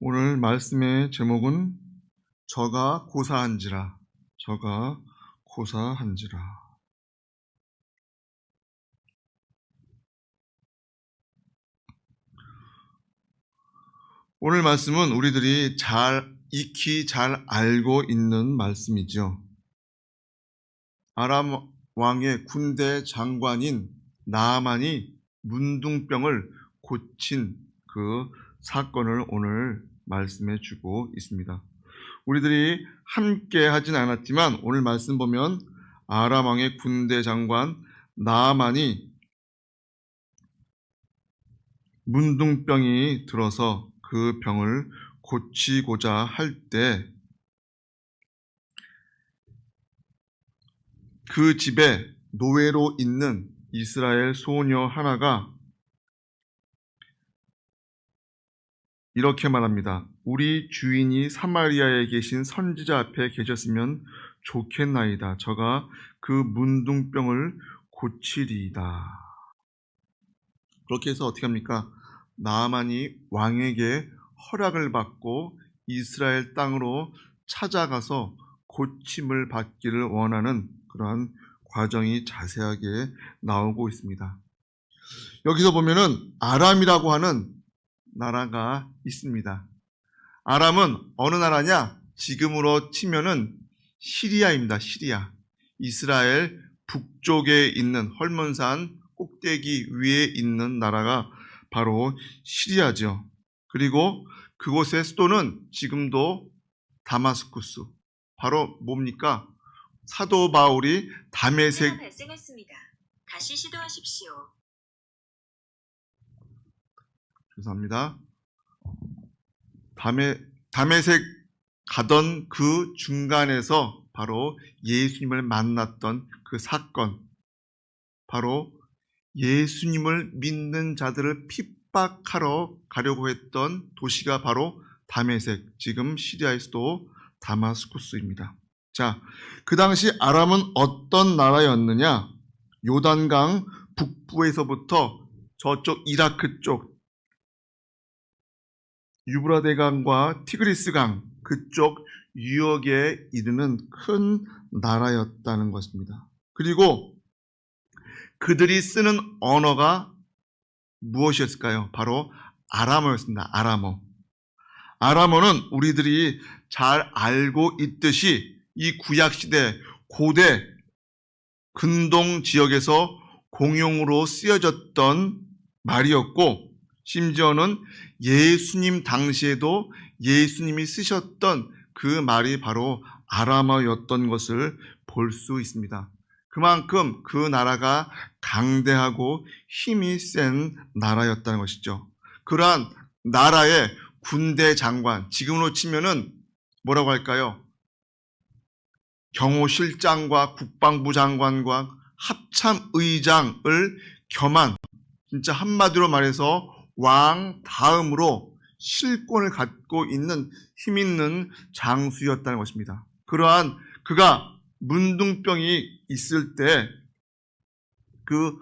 오늘 말씀의 제목은 저가 고사한지라. 오늘 말씀은 우리들이 익히 잘 알고 있는 말씀이죠. 아람 왕의 군대 장관인 나아만이 문둥병을 고친 그 사건을 오늘 말씀해 주고 있습니다. 우리들이 함께 하진 않았지만 오늘 말씀 보면 아람 왕의 군대 장관 나아만이 문둥병이 들어서 그 병을 고치고자 할 때 그 집에 노예로 있는 이스라엘 소녀 하나가 이렇게 말합니다. 우리 주인이 사마리아에 계신 선지자 앞에 계셨으면 좋겠나이다. 저가 그 문둥병을 고치리이다. 그렇게 해서 어떻게 합니까? 나아만이 왕에게 허락을 받고 이스라엘 땅으로 찾아가서 고침을 받기를 원하는 그러한 과정이 자세하게 나오고 있습니다. 여기서 보면은 아람이라고 하는 나라가 있습니다. 아람은 어느 나라냐? 지금으로 치면은 시리아입니다. 시리아. 이스라엘 북쪽에 있는 헐몬산 꼭대기 위에 있는 나라가 바로 시리아죠. 그리고 그곳의 수도는 지금도 다마스쿠스. 바로 뭡니까? 사도 바울이 다메섹 발생했습니다. 다시 시도하십시오. 죄송합니다. 다메섹 가던 그 중간에서 바로 예수님을 만났던 그 사건, 바로 예수님을 믿는 자들을 핍박하러 가려고 했던 도시가 바로 다메섹, 지금 시리아의 수도 다마스쿠스입니다. 자, 그 당시 아람은 어떤 나라였느냐? 요단강 북부에서부터 저쪽 이라크 쪽 유브라데강과 티그리스강 그쪽 유역에 이르는 큰 나라였다는 것입니다. 그리고 그들이 쓰는 언어가 무엇이었을까요? 바로 아람어였습니다. 아람어는 우리들이 잘 알고 있듯이 이 구약시대 고대 근동 지역에서 공용으로 쓰여졌던 말이었고, 심지어는 예수님 당시에도 예수님이 쓰셨던 그 말이 바로 아람어였던 것을 볼 수 있습니다. 그만큼 그 나라가 강대하고 힘이 센 나라였다는 것이죠. 그러한 나라의 군대 장관, 지금으로 치면은 뭐라고 할까요? 경호실장과 국방부 장관과 합참의장을 겸한, 진짜 한마디로 말해서 왕 다음으로 실권을 갖고 있는 힘 있는 장수였다는 것입니다. 그러한 그가 문둥병이 있을 때 그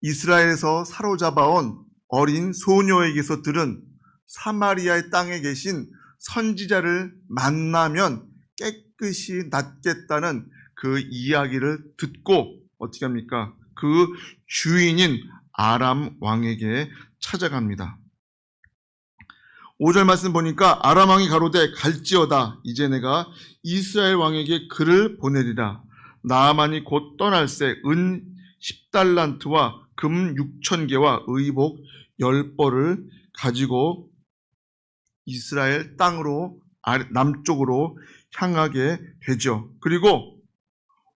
이스라엘에서 사로잡아온 어린 소녀에게서 들은 사마리아의 땅에 계신 선지자를 만나면 깨끗이 낫겠다는 그 이야기를 듣고 어떻게 합니까? 그 주인인 아람 왕에게 찾아갑니다. 5절 말씀 보니까 아람 왕이 가로되 갈지어다. 이제 내가 이스라엘 왕에게 글을 보내리라. 나아만이 곧 떠날새 은 10달란트와 금 6,000개와 의복 10벌을 가지고 이스라엘 땅으로 남쪽으로 향하게 되죠. 그리고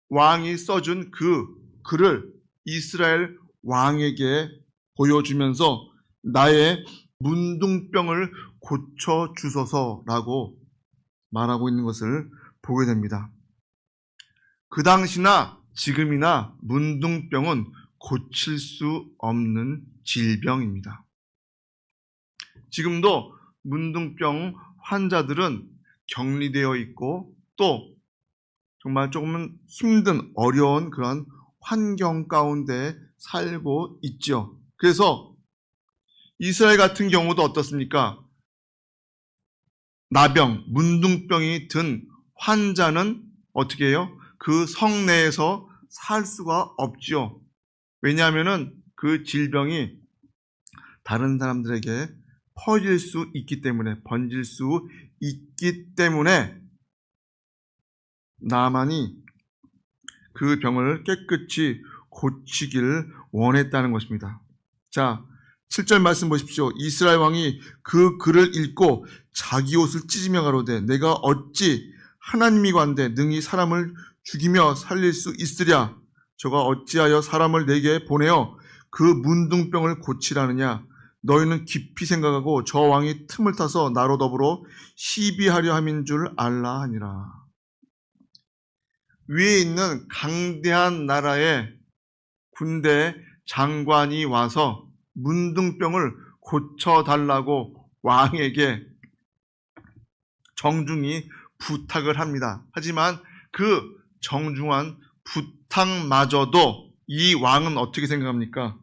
왕이 써준 그 글을 이스라엘 왕에게 보여주면서 나의 문둥병을 고쳐주소서라고 말하고 있는 것을 보게 됩니다. 그 당시나 지금이나 문둥병은 고칠 수 없는 질병입니다. 지금도 문둥병 환자들은 격리되어 있고 또 정말 조금은 힘든 어려운 그런 환경 가운데 살고 있죠. 그래서 이스라엘 같은 경우도 어떻습니까? 나병, 문둥병이 든 환자는 어떻게 해요? 그 성내에서 살 수가 없죠. 왜냐하면은 그 질병이 다른 사람들에게 퍼질 수 있기 때문에, 번질 수 있기 때문에 나만이 그 병을 깨끗이 고치기를 원했다는 것입니다. 자, 7절 말씀 보십시오. 이스라엘 왕이 그 글을 읽고 자기 옷을 찢으며 가로되 내가 어찌 하나님이관대 능히 사람을 죽이며 살릴 수 있으랴. 저가 어찌하여 사람을 내게 보내어 그 문둥병을 고치라느냐. 너희는 깊이 생각하고 저 왕이 틈을 타서 나로 더불어 시비하려 함인 줄 알라 하니라. 위에 있는 강대한 나라의 군대 장관이 와서 문둥병을 고쳐달라고 왕에게 정중히 부탁을 합니다. 하지만 그 정중한 부탁마저도 이 왕은 어떻게 생각합니까?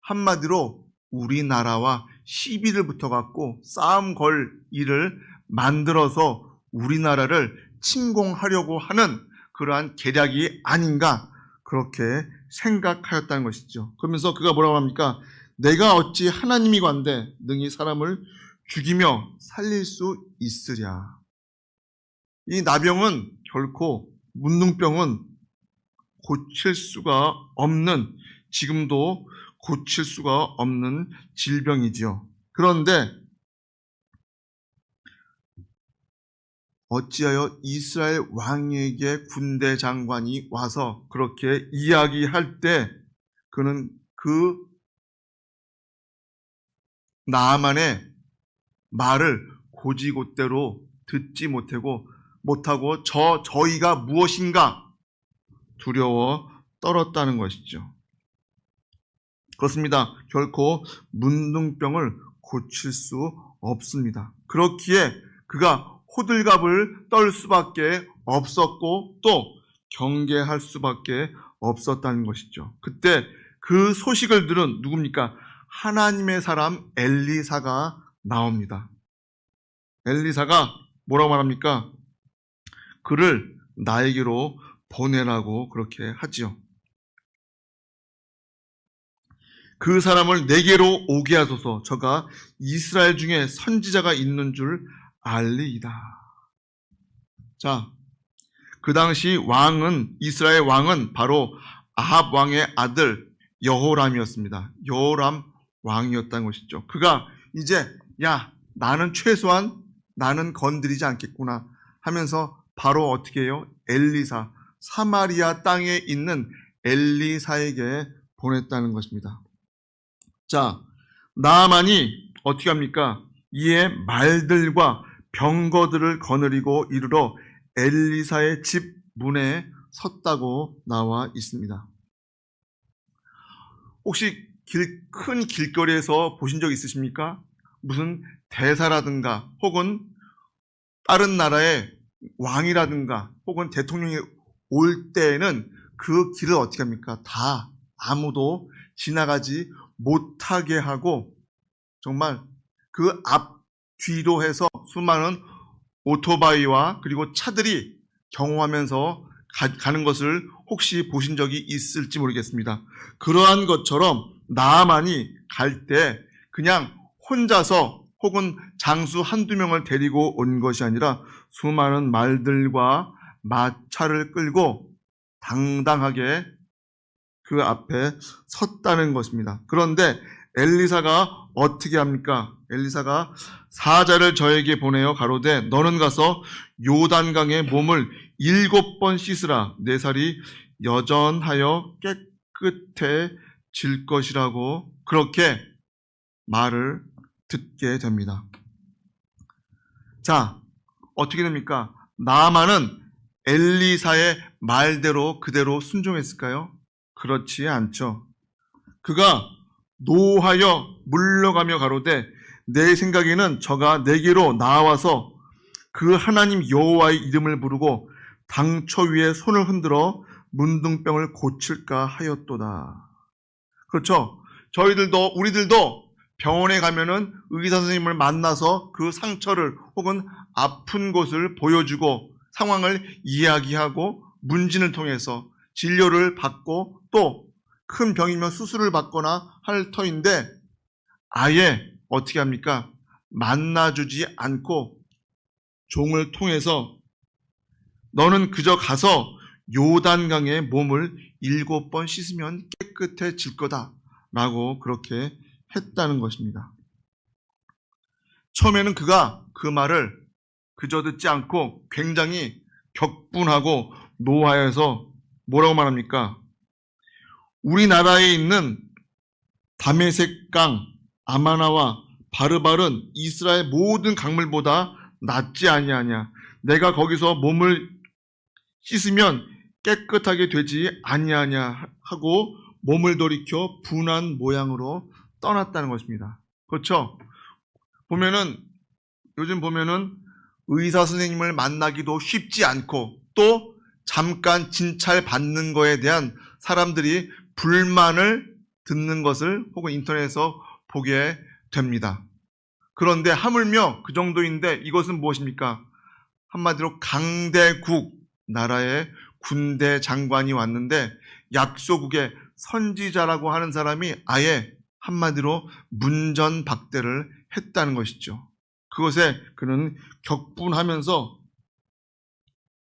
한마디로 우리나라와 시비를 붙어갖고 싸움 걸 일을 만들어서 우리나라를 침공하려고 하는 그러한 계략이 아닌가 그렇게 생각하였다는 것이죠. 그러면서 그가 뭐라고 합니까? 내가 어찌 하나님이관대 능히 사람을 죽이며 살릴 수 있으랴. 이 나병은 결코 문둥병은 고칠 수가 없는, 지금도 고칠 수가 없는 질병이지요. 그런데 어찌하여 이스라엘 왕에게 군대 장관이 와서 그렇게 이야기할 때 그는 그 나아만의 말을 고지곳대로 듣지 못하고 저희가 무엇인가 두려워 떨었다는 것이죠. 그렇습니다. 결코 문둥병을 고칠 수 없습니다. 그렇기에 그가 호들갑을 떨 수밖에 없었고 또 경계할 수밖에 없었다는 것이죠. 그때 그 소식을 들은 누굽니까? 하나님의 사람 엘리사가 나옵니다. 엘리사가 뭐라고 말합니까? 그를 나에게로 보내라고 그렇게 하지요. 그 사람을 내게로 오게 하소서. 저가 이스라엘 중에 선지자가 있는 줄 알리이다. 자, 그 당시 이스라엘 왕은 바로 아합 왕의 아들 여호람이었습니다. 여호람 왕이었다는 것이죠. 그가 이제 나는 최소한 나는 건드리지 않겠구나 하면서 바로 어떻게 해요? 엘리사, 사마리아 땅에 있는 엘리사에게 보냈다는 것입니다. 자, 나아만이 어떻게 합니까? 이에 말들과 병거들을 거느리고 이르러 엘리사의 집 문에 섰다고 나와 있습니다. 혹시 큰 길거리에서 보신 적 있으십니까? 무슨 대사라든가 혹은 다른 나라의 왕이라든가 혹은 대통령이 올 때에는 그 길을 어떻게 합니까? 다 아무도 지나가지 못하게 하고 정말 그 앞 뒤로 해서 수많은 오토바이와 그리고 차들이 경호하면서 가는 것을 혹시 보신 적이 있을지 모르겠습니다. 그러한 것처럼 나아만이 갈 때 그냥 혼자서 혹은 장수 한두 명을 데리고 온 것이 아니라 수많은 말들과 마차를 끌고 당당하게 그 앞에 섰다는 것입니다. 그런데 엘리사가 어떻게 합니까? 엘리사가 사자를 저에게 보내어 가로되 너는 가서 요단강에 몸을 7번 씻으라. 내 살이 여전하여 깨끗해질 것이라고 그렇게 말을 듣게 됩니다. 자, 어떻게 됩니까? 나아만은 엘리사의 말대로 그대로 순종했을까요? 그렇지 않죠. 그가 노하여 물러가며 가로되 내 생각에는 저가 내게로 나와서 그 하나님 여호와의 이름을 부르고 당처 위에 손을 흔들어 문둥병을 고칠까 하였도다. 그렇죠. 우리들도 병원에 가면은 의사 선생님을 만나서 그 상처를 혹은 아픈 곳을 보여주고 상황을 이야기하고 문진을 통해서 진료를 받고 또 큰 병이면 수술을 받거나 할 터인데 아예 어떻게 합니까? 만나주지 않고 종을 통해서 너는 그저 가서 요단강에 몸을 7번 씻으면 깨끗해질 거다 라고 그렇게 했다는 것입니다. 처음에는 그가 그 말을 그저 듣지 않고 굉장히 격분하고 노하여서 뭐라고 말합니까? 우리나라에 있는 다메섹강, 아마나와 바르발은 이스라엘 모든 강물보다 낫지 아니하냐. 내가 거기서 몸을 씻으면 깨끗하게 되지 아니하냐 하고 몸을 돌이켜 분한 모양으로 떠났다는 것입니다. 그렇죠? 요즘 보면은 의사 선생님을 만나기도 쉽지 않고 또 잠깐 진찰 받는 거에 대한 사람들이 불만을 듣는 것을 혹은 인터넷에서 보게 됩니다. 그런데 하물며 그 정도인데 이것은 무엇입니까? 한마디로 강대국 나라의 군대 장관이 왔는데 약소국의 선지자라고 하는 사람이 아예 한마디로 문전박대를 했다는 것이죠. 그것에 그는 격분하면서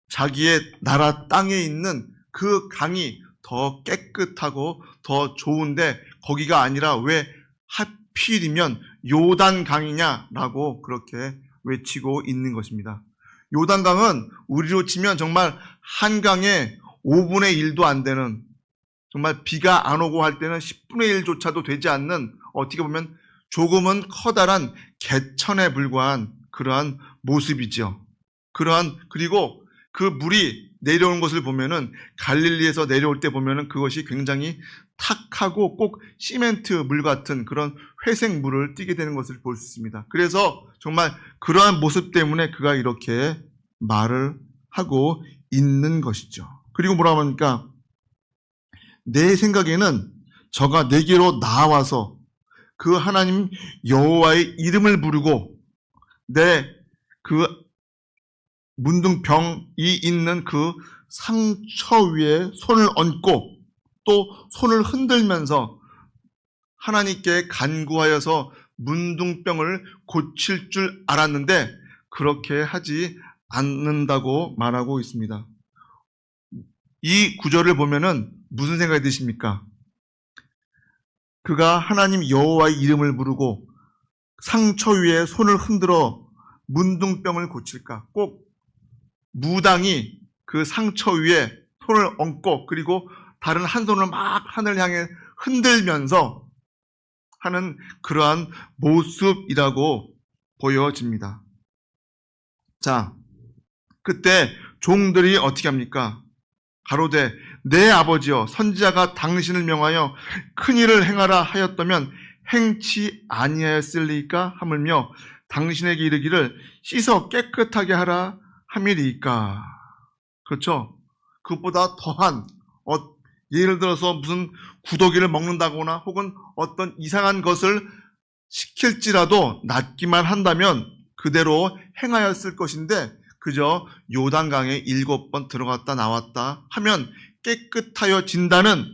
자기의 나라 땅에 있는 그 강이 더 깨끗하고 더 좋은데 거기가 아니라 왜 하필이면 요단강이냐라고 그렇게 외치고 있는 것입니다. 요단강은 우리로 치면 정말 한강의 5분의 1도 안 되는 정말 비가 안 오고 할 때는 10분의 1조차도 되지 않는 어떻게 보면 조금은 커다란 개천에 불과한 그러한 모습이죠. 그리고 그 물이 내려오는 것을 보면은 갈릴리에서 내려올 때 보면은 그것이 굉장히 탁하고 꼭 시멘트 물 같은 그런 회색 물을 띠게 되는 것을 볼 수 있습니다. 그래서 정말 그러한 모습 때문에 그가 이렇게 말을 하고 있는 것이죠. 그리고 뭐라고 합니까? 내 생각에는 저가 내게로 나와서 그 하나님 여호와의 이름을 부르고 내 그 문둥병이 있는 그 상처 위에 손을 얹고 또 손을 흔들면서 하나님께 간구하여서 문둥병을 고칠 줄 알았는데 그렇게 하지 않는다고 말하고 있습니다. 이 구절을 보면은 무슨 생각이 드십니까? 그가 하나님 여호와의 이름을 부르고 상처 위에 손을 흔들어 문둥병을 고칠까? 꼭 무당이 그 상처 위에 손을 얹고 그리고 다른 한 손을 막 하늘 향해 흔들면서 하는 그러한 모습이라고 보여집니다. 자, 그때 종들이 어떻게 합니까? 가로되 내 아버지여 선지자가 당신을 명하여 큰 일을 행하라 하였다면 행치 아니하였을리까 하물며 당신에게 이르기를 씻어 깨끗하게 하라 함이리이까. 그렇죠? 그것보다 더한 예를 들어서 무슨 구더기를 먹는다거나 혹은 어떤 이상한 것을 시킬지라도 낫기만 한다면 그대로 행하였을 것인데 그저 요단강에 7번 들어갔다 나왔다 하면 깨끗하여진다는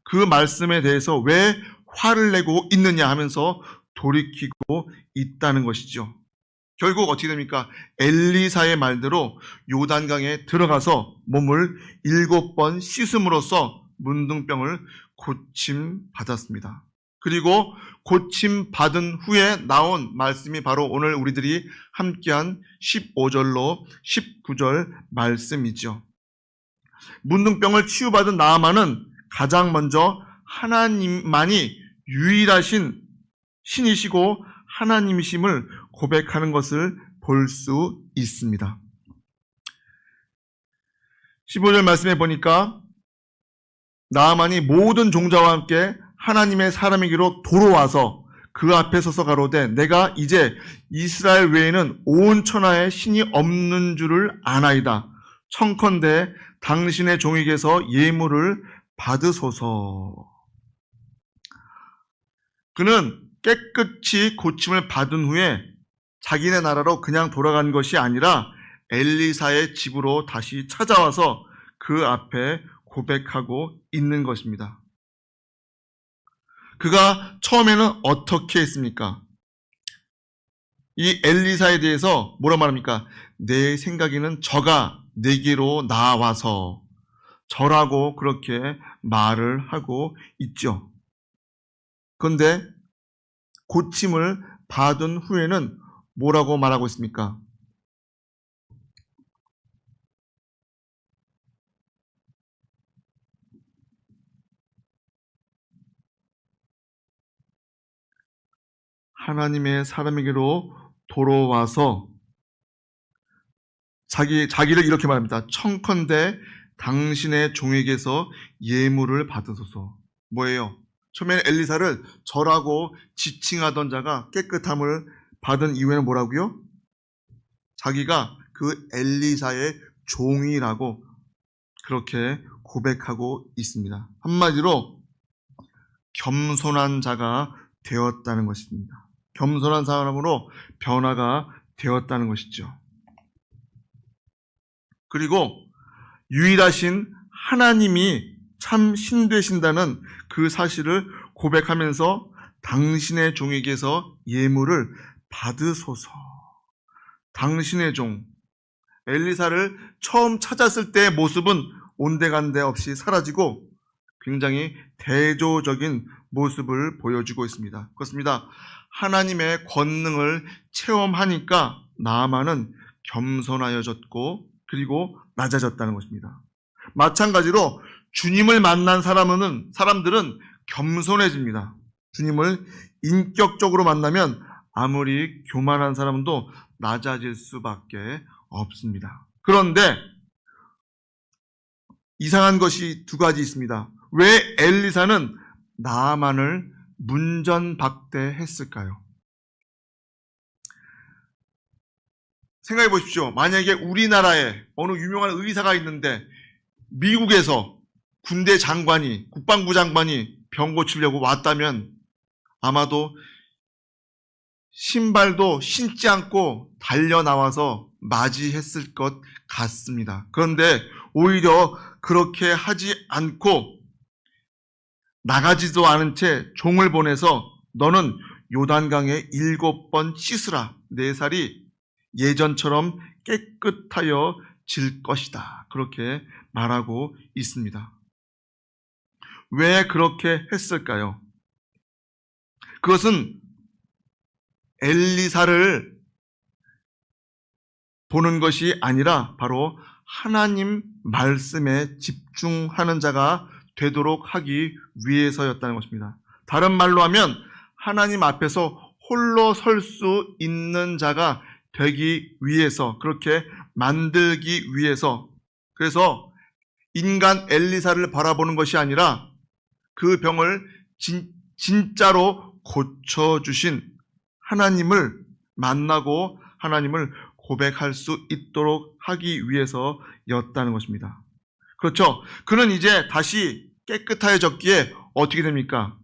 그 말씀에 대해서 왜 화를 내고 있느냐 하면서 돌이키고 있다는 것이죠. 결국 어떻게 됩니까? 엘리사의 말대로 요단강에 들어가서 몸을 7번 씻음으로써 문둥병을 고침받았습니다. 그리고 고침받은 후에 나온 말씀이 바로 오늘 우리들이 함께한 15절로 19절 말씀이죠. 문둥병을 치유받은 나아만은 가장 먼저 하나님만이 유일하신 신이시고 하나님이심을 고백하는 것을 볼 수 있습니다. 15절 말씀에 보니까 나아만이 모든 종자와 함께 하나님의 사람에게로 돌아와서 그 앞에 서서 가로되 내가 이제 이스라엘 외에는 온 천하에 신이 없는 줄을 아나이다. 청컨대 당신의 종에게서 예물을 받으소서. 그는 깨끗이 고침을 받은 후에 자기네 나라로 그냥 돌아간 것이 아니라 엘리사의 집으로 다시 찾아와서 그 앞에 고백하고 있는 것입니다. 그가 처음에는 어떻게 했습니까? 이 엘리사에 대해서 뭐라 말합니까? 내 생각에는 저가 내게로 나와서 저라고 그렇게 말을 하고 있죠. 그런데 고침을 받은 후에는 뭐라고 말하고 있습니까? 하나님의 사람에게로 돌아와서 자기를 이렇게 말합니다. 청컨대 당신의 종에게서 예물을 받으소서. 뭐예요? 처음에는 엘리사를 저라고 지칭하던 자가 깨끗함을 받은 이후에는 뭐라고요? 자기가 그 엘리사의 종이라고 그렇게 고백하고 있습니다. 한마디로 겸손한 자가 되었다는 것입니다. 겸손한 사람으로 변화가 되었다는 것이죠. 그리고 유일하신 하나님이 참 신되신다는 그 사실을 고백하면서 당신의 종에게서 예물을 받으소서. 당신의 종 엘리사를 처음 찾았을 때의 모습은 온데간데 없이 사라지고 굉장히 대조적인 모습을 보여주고 있습니다. 그렇습니다. 하나님의 권능을 체험하니까 나아만은 겸손하여졌고 그리고 낮아졌다는 것입니다. 마찬가지로 주님을 만난 사람들은 겸손해집니다. 주님을 인격적으로 만나면 아무리 교만한 사람도 낮아질 수밖에 없습니다. 그런데 이상한 것이 두 가지 있습니다. 왜 엘리사는 나아만을 문전박대했을까요? 생각해 보십시오. 만약에 우리나라에 어느 유명한 의사가 있는데 미국에서 군대 장관이, 국방부 장관이 병 고치려고 왔다면 아마도 신발도 신지 않고 달려 나와서 맞이했을 것 같습니다. 그런데 오히려 그렇게 하지 않고 나가지도 않은 채 종을 보내서 너는 요단강에 7번 씻으라. 내 살이 예전처럼 깨끗하여 질 것이다. 그렇게 말하고 있습니다. 왜 그렇게 했을까요? 그것은 엘리사를 보는 것이 아니라 바로 하나님 말씀에 집중하는 자가 되도록 하기 위해서였다는 것입니다. 다른 말로 하면 하나님 앞에서 홀로 설 수 있는 자가 되기 위해서, 그렇게 만들기 위해서, 그래서 인간 엘리사를 바라보는 것이 아니라 그 병을 진짜로 고쳐주신 하나님을 만나고 하나님을 고백할 수 있도록 하기 위해서였다는 것입니다. 그렇죠. 그는 이제 다시 깨끗해졌기에 어떻게 됩니까?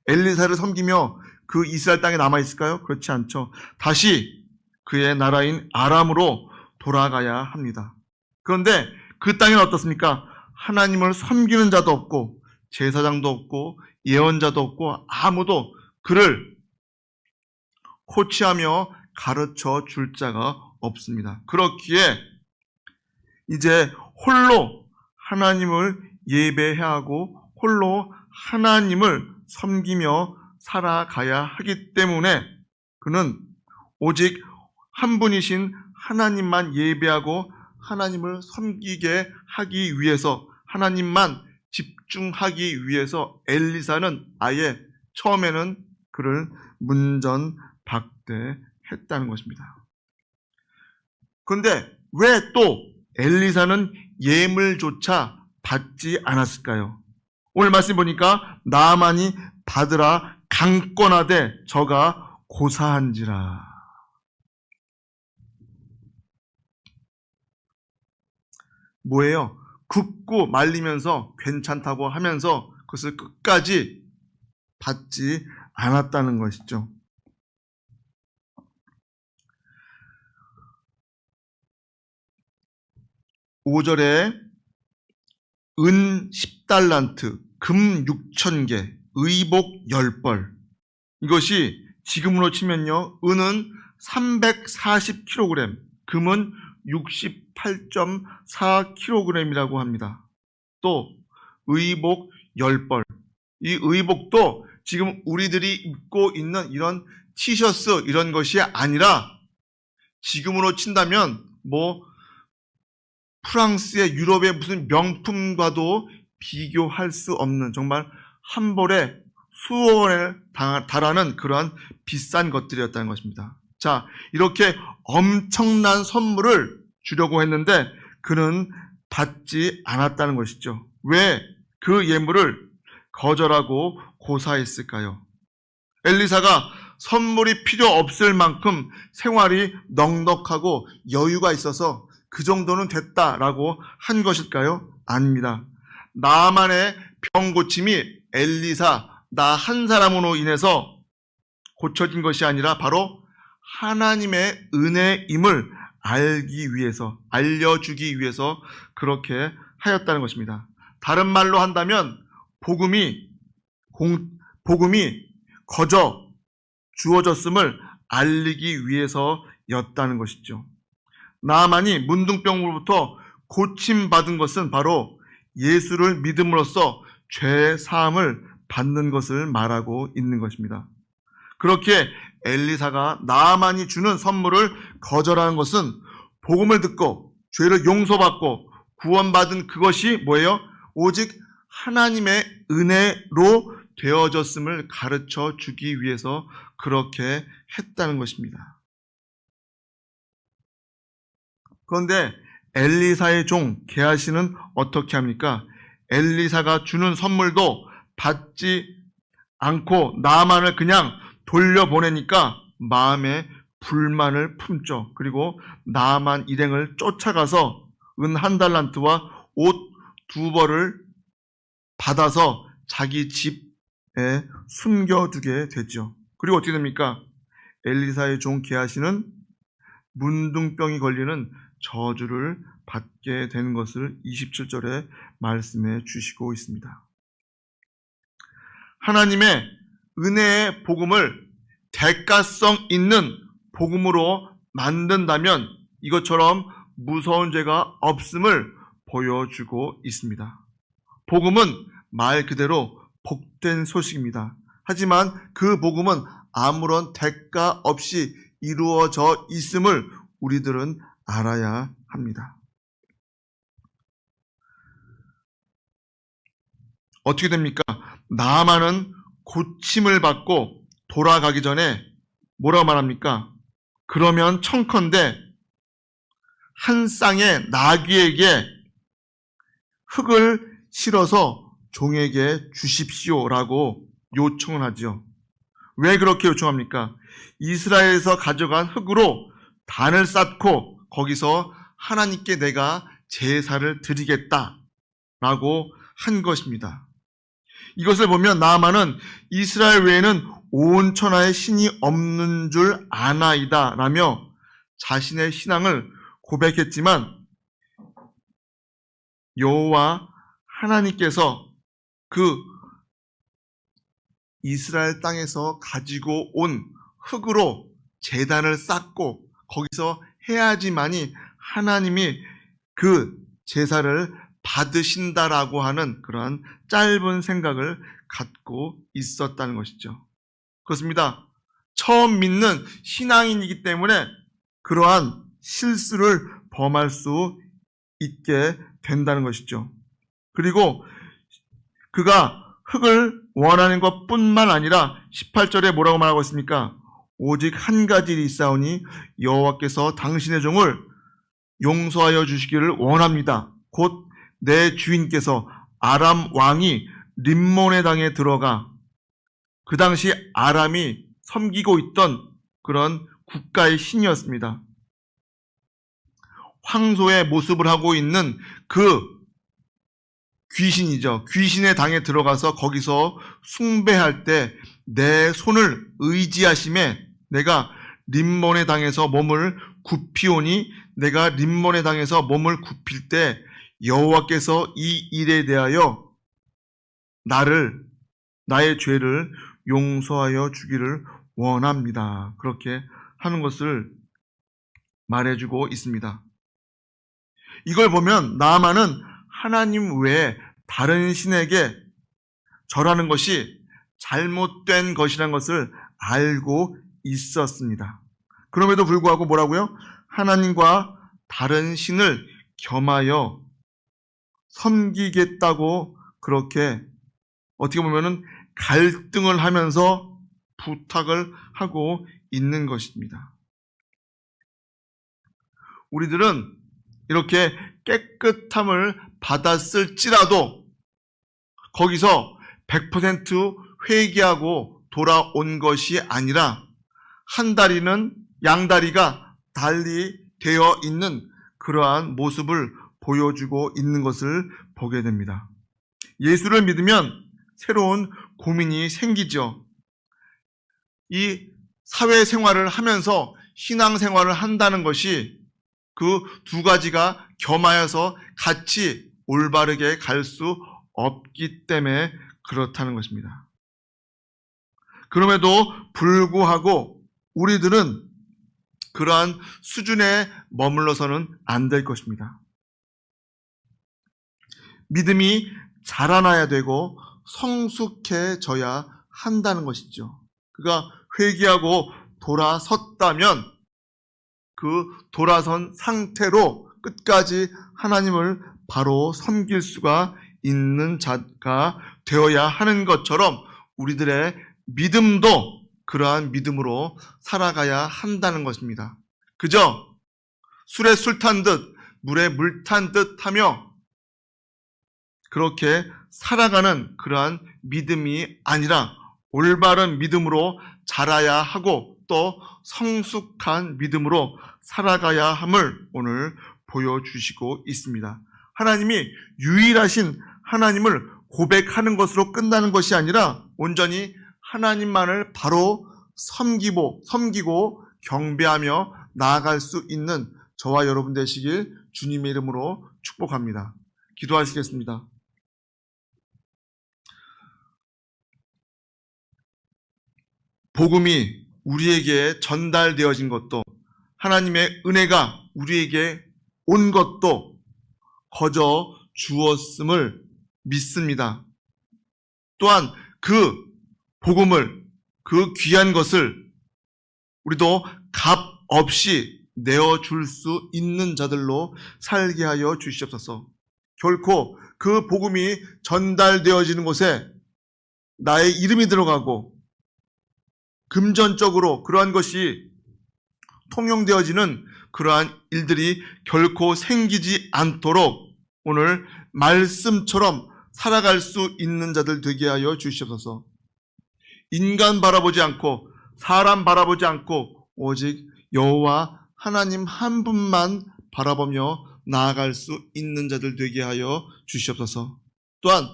엘리사를 섬기며 그 이스라엘 땅에 남아있을까요? 그렇지 않죠. 다시 그의 나라인 아람으로 돌아가야 합니다. 그런데 그 땅에는 어떻습니까? 하나님을 섬기는 자도 없고 제사장도 없고 예언자도 없고 아무도 그를 코치하며 가르쳐 줄 자가 없습니다. 그렇기에 이제 홀로 하나님을 예배해야 하고 홀로 하나님을 섬기며 살아가야 하기 때문에 그는 오직 한 분이신 하나님만 예배하고 하나님을 섬기게 하기 위해서, 하나님만 집중하기 위해서 엘리사는 아예 처음에는 그를 문전박대했다는 것입니다. 그런데 왜 또 엘리사는 예물조차 받지 않았을까요? 오늘 말씀 보니까 나아만이 받으라 강권하되 저가 고사한지라. 뭐예요? 굽고 말리면서 괜찮다고 하면서 그것을 끝까지 받지 않았다는 것이죠. (5절에) 은 10달란트, 금 6,000개, 의복 10벌. 이것이 지금으로 치면요, 은은 340kg, 금은 68.4kg이라고 합니다. 또 의복 10벌. 이 의복도 지금 우리들이 입고 있는 이런 티셔츠 이런 것이 아니라 지금으로 친다면 프랑스의 유럽의 무슨 명품과도 비교할 수 없는 정말 한 벌에 수억 원에 달하는 그러한 비싼 것들이었다는 것입니다. 자, 이렇게 엄청난 선물을 주려고 했는데 그는 받지 않았다는 것이죠. 왜 그 예물을 거절하고 고사했을까요? 엘리사가 선물이 필요 없을 만큼 생활이 넉넉하고 여유가 있어서 그 정도는 됐다라고 한 것일까요? 아닙니다. 나만의 병 고침이 엘리사 나 한 사람으로 인해서 고쳐진 것이 아니라 바로 하나님의 은혜임을 알려주기 위해서 그렇게 하였다는 것입니다. 다른 말로 한다면 복음이 거저 주어졌음을 알리기 위해서였다는 것이죠. 나아만이 문둥병으로부터 고침받은 것은 바로 예수를 믿음으로써 죄 사함을 받는 것을 말하고 있는 것입니다. 그렇게 엘리사가 나아만이 주는 선물을 거절하는 것은 복음을 듣고 죄를 용서받고 구원받은 그것이 뭐예요? 오직 하나님의 은혜로 되어졌음을 가르쳐 주기 위해서 그렇게 했다는 것입니다. 그런데 엘리사의 종 게하시는 어떻게 합니까? 엘리사가 주는 선물도 받지 않고 나만을 그냥 돌려보내니까 마음에 불만을 품죠. 그리고 나만 일행을 쫓아가서 은 1달란트와 옷 2벌을 받아서 자기 집에 숨겨두게 되죠. 그리고 어떻게 됩니까? 엘리사의 종 게하시는 문둥병이 걸리는 저주를 받게 되는 것을 27절에 말씀해 주시고 있습니다. 하나님의 은혜의 복음을 대가성 있는 복음으로 만든다면 이것처럼 무서운 죄가 없음을 보여주고 있습니다. 복음은 말 그대로 복된 소식입니다. 하지만 그 복음은 아무런 대가 없이 이루어져 있음을 우리들은 알아야 합니다. 어떻게 됩니까? 나아만은 고침을 받고 돌아가기 전에 뭐라고 말합니까? 그러면 청컨대 한 쌍의 나귀에게 흙을 실어서 종에게 주십시오라고 요청을 하죠. 왜 그렇게 요청합니까? 이스라엘에서 가져간 흙으로 단을 쌓고 거기서 하나님께 내가 제사를 드리겠다라고 한 것입니다. 이것을 보면 나아만은 이스라엘 외에는 온 천하에 신이 없는 줄 아나이다 라며 자신의 신앙을 고백했지만 여호와 하나님께서 그 이스라엘 땅에서 가지고 온 흙으로 제단을 쌓고 거기서 해야지만이 하나님이 그 제사를 받으신다라고 하는 그러한 짧은 생각을 갖고 있었다는 것이죠. 그렇습니다. 처음 믿는 신앙인이기 때문에 그러한 실수를 범할 수 있게 된다는 것이죠. 그리고 그가 흙을 원하는 것뿐만 아니라 18절에 뭐라고 말하고 있습니까? 오직 한 가지 일이 있사오니 여호와께서 당신의 종을 용서하여 주시기를 원합니다. 곧 내 주인께서 아람 왕이 림몬의 땅에 들어가 그 당시 아람이 섬기고 있던 그런 국가의 신이었습니다. 황소의 모습을 하고 있는 그 귀신이죠. 귀신의 당에 들어가서 거기서 숭배할 때 내 손을 의지하심에 내가 림몬의 당에서 몸을 굽히오니 내가 림몬의 당에서 몸을 굽힐 때 여호와께서 이 일에 대하여 나의 죄를 용서하여 주기를 원합니다. 그렇게 하는 것을 말해주고 있습니다. 이걸 보면 나아만은 하나님 외에 다른 신에게 절하는 것이 잘못된 것이라는 것을 알고 있었습니다. 그럼에도 불구하고 뭐라고요? 하나님과 다른 신을 겸하여 섬기겠다고 그렇게 어떻게 보면은 갈등을 하면서 부탁을 하고 있는 것입니다. 우리들은 이렇게 깨끗함을 받았을지라도 거기서 100% 회개하고 돌아온 것이 아니라 한 다리는 양다리가 달리 되어 있는 그러한 모습을 보여주고 있는 것을 보게 됩니다. 예수를 믿으면 새로운 고민이 생기죠. 이 사회생활을 하면서 신앙생활을 한다는 것이 그 두 가지가 겸하여서 같이 올바르게 갈 수 없기 때문에 그렇다는 것입니다. 그럼에도 불구하고 우리들은 그러한 수준에 머물러서는 안 될 것입니다. 믿음이 자라나야 되고 성숙해져야 한다는 것이죠. 그가 회개하고 돌아섰다면 그 돌아선 상태로 끝까지 하나님을 바로 섬길 수가 있는 자가 되어야 하는 것처럼 우리들의 믿음도 그러한 믿음으로 살아가야 한다는 것입니다. 그저 술에 술 탄 듯 물에 물 탄 듯 하며 그렇게 살아가는 그러한 믿음이 아니라 올바른 믿음으로 자라야 하고 또 성숙한 믿음으로 살아가야 함을 오늘 보여주시고 있습니다. 하나님이 유일하신 하나님을 고백하는 것으로 끝나는 것이 아니라 온전히 하나님만을 바로 섬기고 경배하며 나아갈 수 있는 저와 여러분 되시길 주님의 이름으로 축복합니다. 기도하시겠습니다. 복음이 우리에게 전달되어진 것도 하나님의 은혜가 우리에게 온 것도 거저 주었음을 믿습니다. 또한 그 복음을, 그 귀한 것을 우리도 값 없이 내어줄 수 있는 자들로 살게 하여 주시옵소서. 결코 그 복음이 전달되어지는 곳에 나의 이름이 들어가고 금전적으로 그러한 것이 통용되어지는 그러한 일들이 결코 생기지 않도록 오늘 말씀처럼 살아갈 수 있는 자들 되게 하여 주시옵소서. 인간 바라보지 않고 사람 바라보지 않고 오직 여호와 하나님 한 분만 바라보며 나아갈 수 있는 자들 되게 하여 주시옵소서. 또한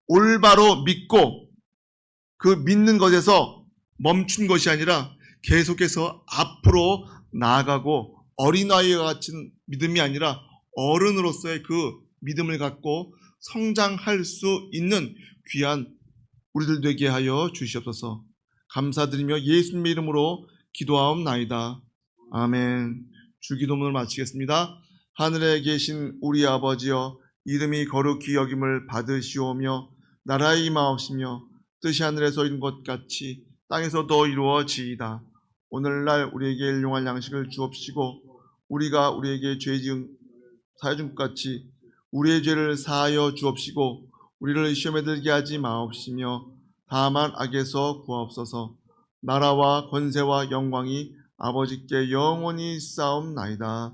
올바로 믿고 그 믿는 것에서 멈춘 것이 아니라 계속해서 앞으로 나아가고 어린아이와 같은 믿음이 아니라 어른으로서의 그 믿음을 갖고 성장할 수 있는 귀한 우리들 되게 하여 주시옵소서. 감사드리며 예수님의 이름으로 기도하옵나이다. 아멘. 주기도문을 마치겠습니다. 하늘에 계신 우리 아버지여, 이름이 거룩히 여김을 받으시오며 나라의 임하옵시며 뜻이 하늘에서 이룬 것 같이 땅에서도 이루어지이다. 오늘날 우리에게 일용할 양식을 주옵시고 우리가 우리에게 죄 지은 사여 준 것 같이 우리의 죄를 사하여 주옵시고 우리를 시험에 들게 하지 마옵시며 다만 악에서 구하옵소서. 나라와 권세와 영광이 아버지께 영원히 쌓옵나이다.